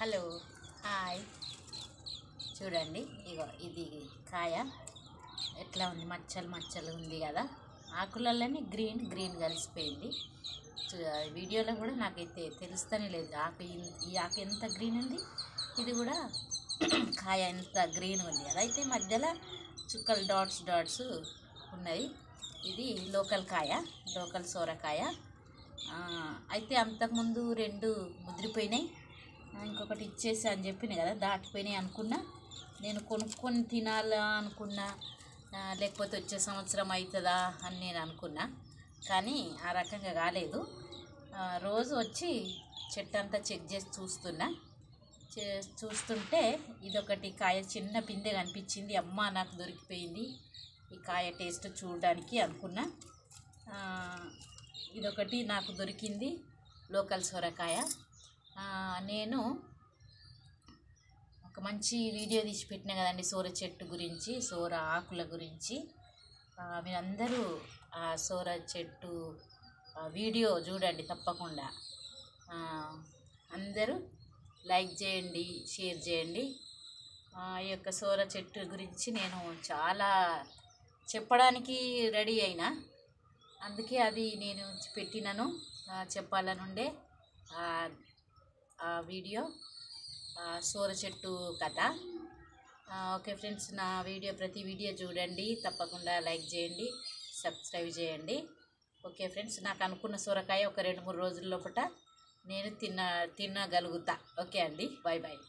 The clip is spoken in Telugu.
హలో హాయ్ చూడండి ఇగో ఇది కాయ ఎట్లా ఉంది మచ్చలు మచ్చలు ఉంది కదా ఆకులలోనే గ్రీన్ గ్రీన్ కలిసిపోయింది వీడియోలో కూడా నాకైతే తెలుస్తూనే లేదు ఈ ఆకు ఎంత గ్రీన్ ఉంది ఇది కూడా కాయ ఎంత గ్రీన్ ఉంది అదైతే మధ్యలో చుక్కలు డాట్స్ డాట్స్ ఉన్నాయి ఇది లోకల్ కాయ లోకల్ సోరకాయ అయితే అంతకుముందు 2 ముదిరిపోయినాయి ఇంకొకటి ఇచ్చేసి అని చెప్పిన కదా దాటిపోయినాయి అనుకున్నా నేను కొనుక్కొని తినాలా అనుకున్నా లేకపోతే వచ్చే సంవత్సరం అవుతుందా అని నేను అనుకున్నా కానీ ఆ రకంగా కాలేదు రోజు వచ్చి చెట్టు అంతా చెక్ చేసి చూస్తుంటే ఇదొకటి కాయ చిన్న పిందె కనిపించింది అమ్మ నాకు దొరికిపోయింది ఈ కాయ టేస్ట్ చూడడానికి అనుకున్నా ఇదొకటి నాకు దొరికింది లోకల్ సొరకాయ నేను ఒక మంచి వీడియో తీసి పెట్టినా కదండి సోర చెట్టు గురించి సోర ఆకుల గురించి మీరందరూ ఆ సోర చెట్టు వీడియో చూడండి తప్పకుండా అందరూ లైక్ చేయండి షేర్ చేయండి ఈ యొక్క సోర చెట్టు గురించి నేను చాలా చెప్పడానికి రెడీ అయినా అందుకే అది నేను పెట్టినను చెప్పాలనుండే ఆ వీడియో సోర చెట్టు కథ ఓకే ఫ్రెండ్స్ నా వీడియో ప్రతి వీడియో చూడండి తప్పకుండా లైక్ చేయండి సబ్స్క్రైబ్ చేయండి ఓకే ఫ్రెండ్స్ నాకు అనుకున్న సొరకాయ ఒక 2-3 రోజుల లోపల నేను తినగలుగుతా ఓకే అండి బాయ్ బాయ్